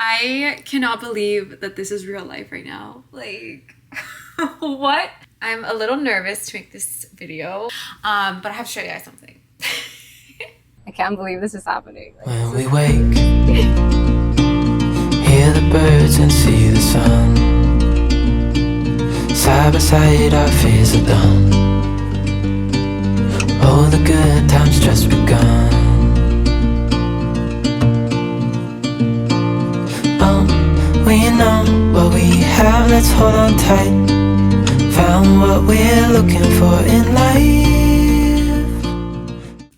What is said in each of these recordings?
I cannot believe that this is real life right now. Like, what? I'm a little nervous to make this video, but I have to show you guys something. I can't believe this is happening. Like, when we wake, hear the birds and see the sun. Side by side our fears are done. All the good times just begun. We know what we have, let's hold on tight. Found what we're looking for in life.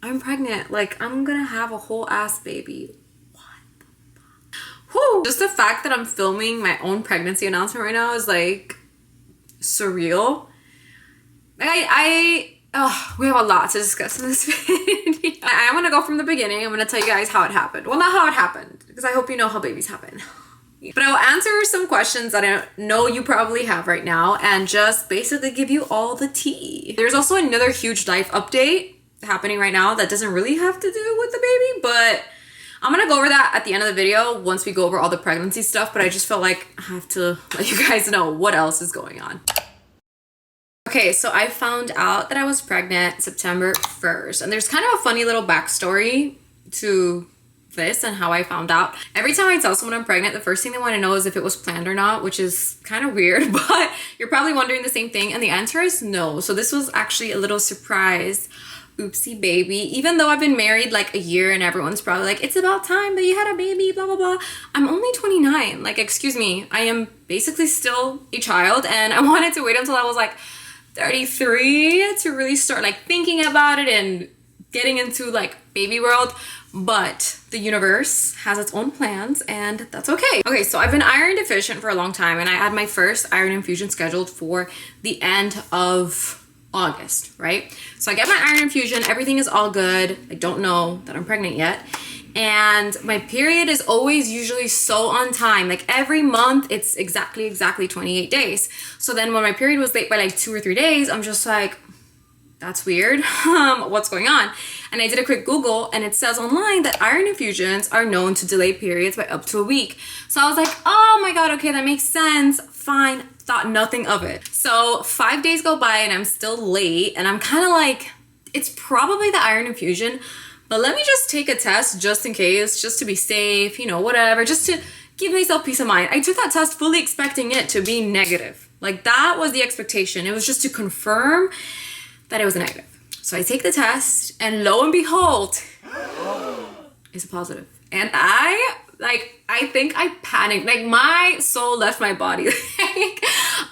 I'm pregnant. Like, I'm gonna have a whole ass baby. What the fuck? Whew. Just the fact that I'm filming my own pregnancy announcement right now is like surreal. We have a lot to discuss in this video. I'm gonna go from the beginning. I'm gonna tell you guys how it happened. Well, not how it happened, because I hope you know how babies happen. But I will answer some questions that I know you probably have right now and just basically give you all the tea. There's also another huge life update happening right now that doesn't really have to do with the baby, but I'm gonna go over that at the end of the video once we go over all the pregnancy stuff, but I just felt like I have to let you guys know what else is going on. Okay, so I found out that I was pregnant September 1st, and there's kind of a funny little backstory to this and how I found out. Every time I tell someone I'm pregnant, the first thing they want to know is if it was planned or not, which is kind of weird, but you're probably wondering the same thing, and the answer is no. So this was actually a little surprise. Oopsie baby. Even though I've been married like a year and everyone's probably like, it's about time that you had a baby, blah blah blah. I'm only 29. Like, excuse me, I am basically still a child, and I wanted to wait until I was like 33 to really start like thinking about it and getting into like baby world. But the universe has its own plans, and that's okay. Okay, so I've been iron deficient for a long time, and I had my first iron infusion scheduled for the end of August, right? So I get my iron infusion, everything is all good. I don't know that I'm pregnant yet. And my period is always usually so on time. Like every month, it's exactly 28 days. So then when my period was late by like 2 or 3 days, I'm just like, that's weird. What's going on? And I did a quick Google, and it says online that iron infusions are known to delay periods by up to a week. So I was like, oh my God, okay, that makes sense. Fine, thought nothing of it. So 5 days go by and I'm still late, and I'm kind of like, it's probably the iron infusion, but let me just take a test just in case, just to be safe, you know, whatever, just to give myself peace of mind. I took that test fully expecting it to be negative. Like that was the expectation. It was just to confirm that it was a negative. So I take the test, and lo and behold, it's a positive. And I think I panicked. Like my soul left my body.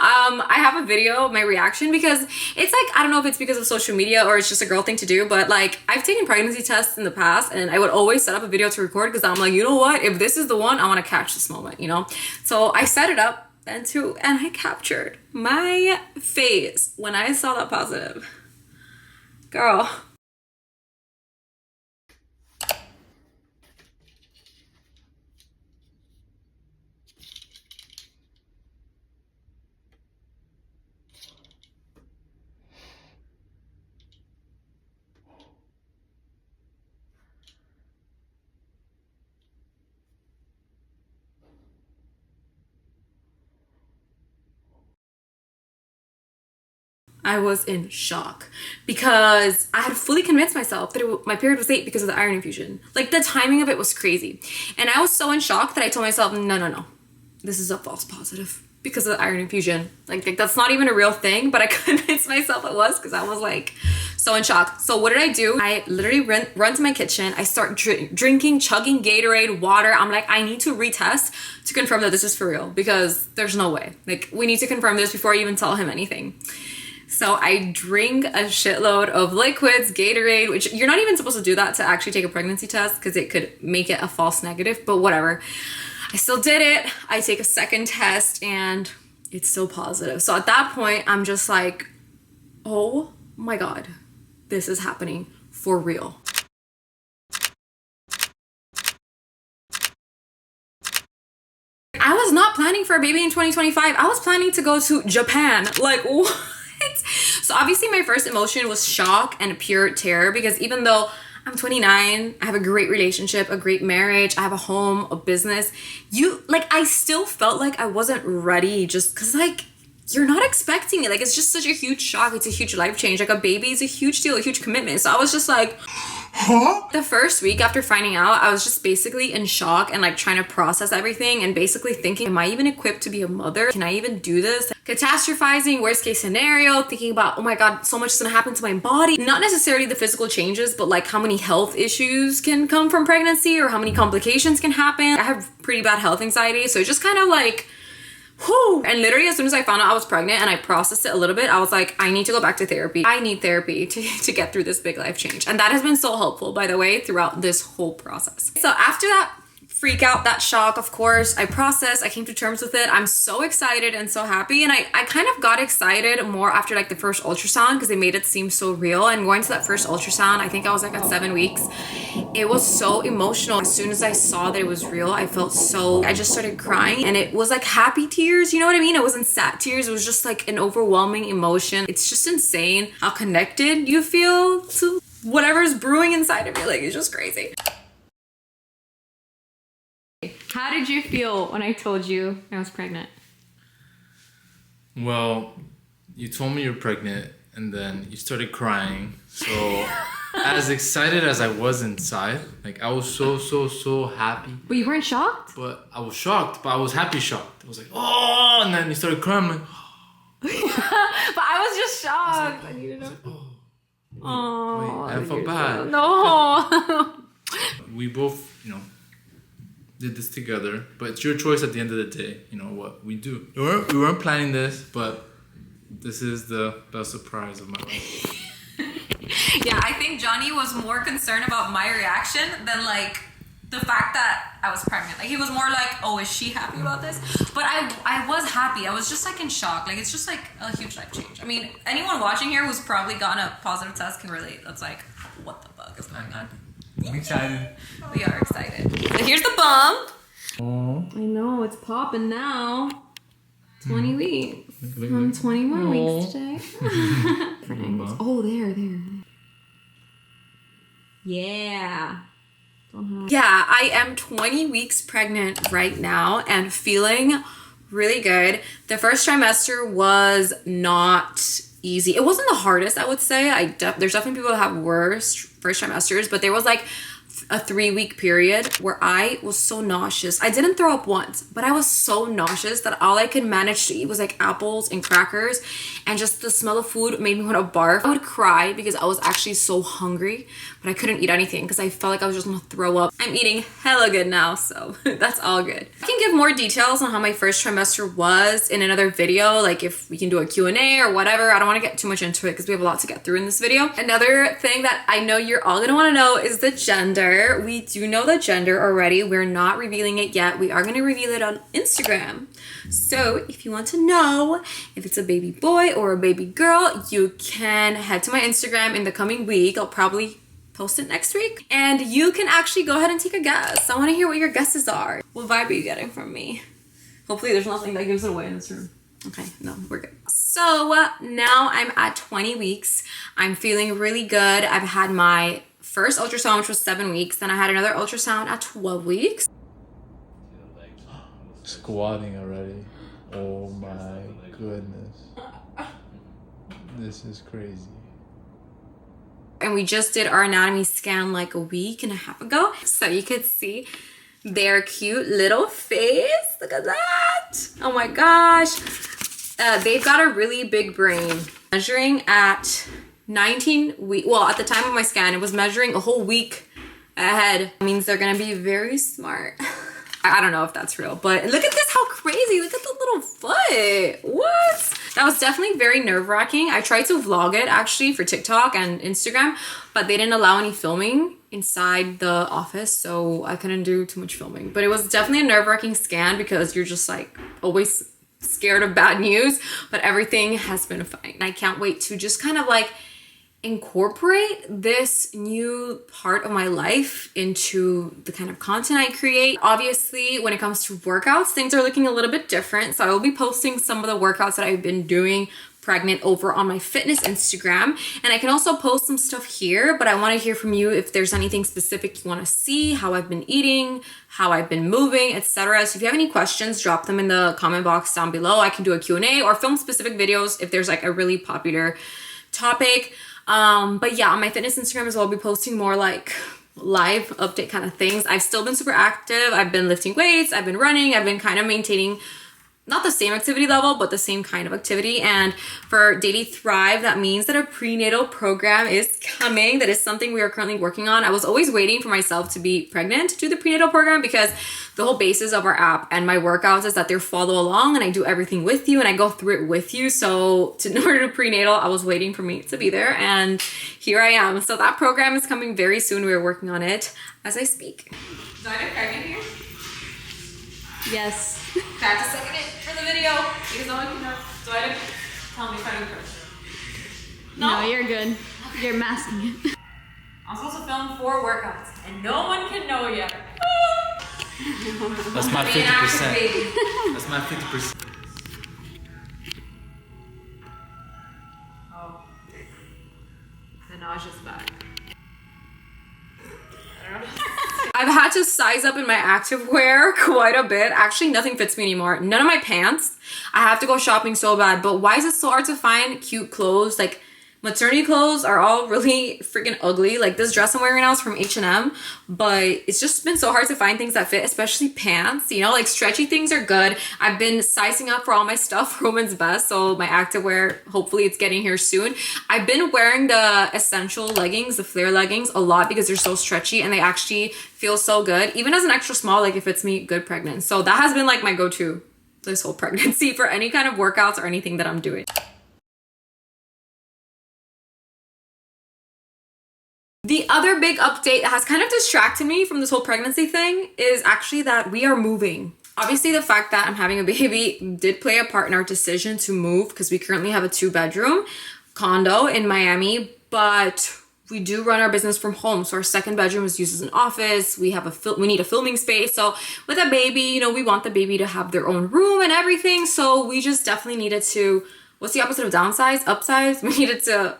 I have a video of my reaction, because it's like, I don't know if it's because of social media or it's just a girl thing to do, but like I've taken pregnancy tests in the past, and I would always set up a video to record, because I'm like, you know what? If this is the one, I want to catch this moment, you know? So I set it up and I captured my face when I saw that positive. Girl. I was in shock, because I had fully convinced myself that my period was late because of the iron infusion. Like the timing of it was crazy. And I was so in shock that I told myself, no, this is a false positive because of the iron infusion. Like that's not even a real thing, but I convinced myself it was, because I was like so in shock. So what did I do? I literally run to my kitchen. I start chugging Gatorade, water. I'm like, I need to retest to confirm that this is for real, because there's no way. Like we need to confirm this before I even tell him anything. So I drink a shitload of liquids, Gatorade, which you're not even supposed to do that to actually take a pregnancy test, because it could make it a false negative, but whatever. I still did it. I take a second test and it's still positive. So at that point, I'm just like, oh my God, this is happening for real. I was not planning for a baby in 2025. I was planning to go to Japan. Like, what? So obviously my first emotion was shock and pure terror, because even though I'm 29. I have a great relationship, a great marriage. I have a home, a business. I still felt like I wasn't ready just because, like, you're not expecting it. Like, it's just such a huge shock. It's a huge life change. Like, a baby is a huge deal, a huge commitment. So I was just like, huh? The first week after finding out, I was just basically in shock and like trying to process everything and basically thinking, am I even equipped to be a mother? Can I even do this? Catastrophizing, worst case scenario, thinking about, oh my God, so much is gonna happen to my body. Not necessarily the physical changes, but like how many health issues can come from pregnancy or how many complications can happen. I have pretty bad health anxiety, so it's just kind of like, whew. And literally as soon as I found out I was pregnant and I processed it a little bit, I was like, I need to go back to therapy. I need therapy to get through this big life change. And that has been so helpful, by the way, throughout this whole process. So after that freak out, that shock, of course, I processed, I came to terms with it. I'm so excited and so happy. And I kind of got excited more after like the first ultrasound because they made it seem so real. And going to that first ultrasound, I think I was like at 7 weeks. It was so emotional. As soon as I saw that it was real, I just started crying, and it was like happy tears. You know what I mean? It wasn't sad tears. It was just like an overwhelming emotion. It's just insane how connected you feel to whatever's brewing inside of you. Like, it's just crazy. How did you feel when I told you I was pregnant? Well, you told me you're pregnant and then you started crying. So as excited as I was inside, like I was so happy. But you weren't shocked? But I was shocked, but I was happy shocked. I was like, oh, and then you started crying. I'm like, but I was just shocked. I needed to know. Oh, I felt bad. No. We both, did this together, but it's your choice at the end of the day, what we do. We weren't planning this, but this is the best surprise of my life. Yeah, I think Johnny was more concerned about my reaction than like the fact that I was pregnant. Like, he was more like, oh, is she happy about this? But I was happy. I was just like in shock. Like, it's just like a huge life change. I mean, anyone watching here who's probably gotten a positive test can relate. That's like, what the fuck is going on? I'm excited. We are excited. So here's the bump. I know, it's popping now. 20 weeks. I'm 20 more weeks today. Oh, there. Yeah. Yeah, I am 20 weeks pregnant right now and feeling really good. The first trimester was not easy. It wasn't the hardest, I would say. There's definitely people that have worse first trimesters, but there was like a 3-week period where I was so nauseous. I didn't throw up once, but I was so nauseous that all I could manage to eat was like apples and crackers, and just the smell of food made me want to barf. I would cry because I was actually so hungry, but I couldn't eat anything because I felt like I was just gonna throw up. I'm eating hella good now, so that's all good. I can give more details on how my first trimester was in another video, like if we can do a Q&A or whatever. I don't want to get too much into it because we have a lot to get through in this video. Another thing that I know you're all gonna want to know is the gender. We do know the gender already. We're not revealing it yet. We are going to reveal it on Instagram. So if you want to know if it's a baby boy or a baby girl, you can head to my Instagram in the coming week. I'll probably post it next week. And you can actually go ahead and take a guess. I want to hear what your guesses are. What vibe are you getting from me? Hopefully there's nothing that gives it away in this room. Okay, no, we're good. So now I'm at 20 weeks. I'm feeling really good. I've had my first ultrasound, which was 7 weeks. Then I had another ultrasound at 12 weeks. Squatting already. Oh my goodness. This is crazy. And we just did our anatomy scan like a week and a half ago. So you could see their cute little face. Look at that. Oh my gosh. They've got a really big brain. Measuring at 19 weeks, well, at the time of my scan, it was measuring a whole week ahead. It means they're gonna be very smart. I don't know if that's real, but look at this, how crazy. Look at the little foot. What? That was definitely very nerve-wracking. I tried to vlog it actually for TikTok and Instagram, but they didn't allow any filming inside the office, so I couldn't do too much filming. But it was definitely a nerve-wracking scan because you're just like always scared of bad news, but everything has been fine. I can't wait to just kind of like incorporate this new part of my life into the kind of content I create. Obviously, when it comes to workouts, things are looking a little bit different. So I will be posting some of the workouts that I've been doing pregnant over on my fitness Instagram. And I can also post some stuff here, but I want to hear from you if there's anything specific you want to see, how I've been eating, how I've been moving, etc. So if you have any questions, drop them in the comment box down below. I can do a Q&A or film specific videos if there's like a really popular topic. But yeah, on my fitness Instagram as well, I'll be posting more like live update kind of things. I've still been super active. I've been lifting weights, I've been running, I've been kind of maintaining not the same activity level, but the same kind of activity. And for Daily Thrive, that means that a prenatal program is coming. That is something we are currently working on. I was always waiting for myself to be pregnant to do the prenatal program, because the whole basis of our app and my workouts is that they're follow along and I do everything with you and I go through it with you. So in order to prenatal, I was waiting for me to be there, and here I am. So that program is coming very soon. We're working on it as I speak. Is I pregnant here? Yes. I have to second it for the video because no one can know. So I didn't tell me if I'm correct. No, you're good. You're masking it. I'm supposed to film 4 workouts and no one can know yet. That's my 50%. That's my 50%. Oh. The nausea's back. I don't know. I've had to size up in my activewear quite a bit. Actually, nothing fits me anymore. None of my pants. I have to go shopping so bad. But why is it so hard to find cute clothes? Like, maternity clothes are all really freaking ugly. Like this dress I'm wearing right now is from H&M, but it's just been so hard to find things that fit, especially pants. You know, like stretchy things are good. I've been sizing up for all my stuff for Women's Best, so my activewear, hopefully it's getting here soon. I've been wearing the essential leggings, the flare leggings, a lot because they're so stretchy and they actually feel so good. Even as an extra small, like it fits me good pregnant. So that has been like my go-to this whole pregnancy for any kind of workouts or anything that I'm doing. The other big update that has kind of distracted me from this whole pregnancy thing is actually that we are moving. Obviously, the fact that I'm having a baby did play a part in our decision to move because we currently have a 2-bedroom condo in Miami, but we do run our business from home. So our second bedroom is used as an office. We need a filming space. So with a baby, you know, we want the baby to have their own room and everything. So we just definitely needed to, what's the opposite of downsize? Upsize. We needed to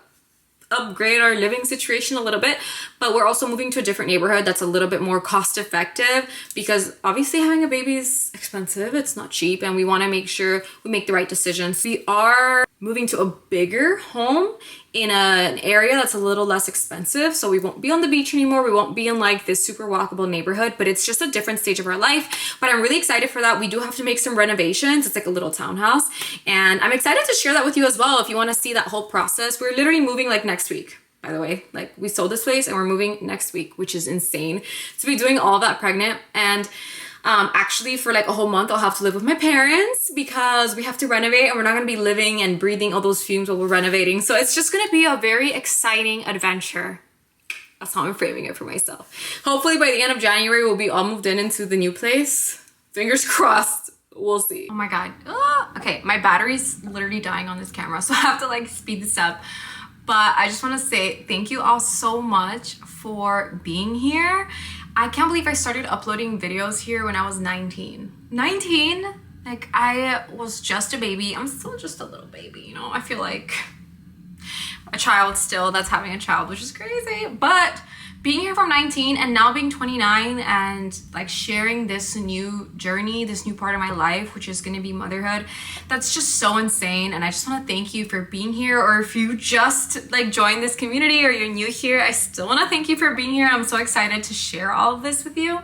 upgrade our living situation a little bit, but we're also moving to a different neighborhood that's a little bit more cost effective because obviously having a baby is expensive. It's not cheap, and we want to make sure we make the right decisions. We are moving to a bigger home in an area that's a little less expensive, so we won't be on the beach anymore. We won't be in like this super walkable neighborhood, but it's just a different stage of our life. But I'm really excited for that. We do have to make some renovations. It's like a little townhouse, and I'm excited to share that with you as well if you want to see that whole process. We're literally moving like next week, by the way. Like, we sold this place and we're moving next week, which is insane to be doing all that pregnant. And actually for like a whole month I'll have to live with my parents because we have to renovate, and we're not going to be living and breathing all those fumes while we're renovating. So it's just going to be a very exciting adventure. That's how I'm framing it for myself. Hopefully by the end of January we'll be all moved into the new place. Fingers crossed. We'll see. Oh my god. Okay, my battery's literally dying on this camera, so I have to like speed this up. But I just want to say thank you all so much for being here. I can't believe I started uploading videos here when I was 19. 19? Like, I was just a baby. I'm still just a little baby, you know? I feel like a child still that's having a child, which is crazy. But being here from 19 and now being 29 and like sharing this new journey, this new part of my life, which is going to be motherhood, that's just so insane. And I just want to thank you for being here. Or if you just like joined this community or you're new here, I still want to thank you for being here. I'm so excited to share all of this with you.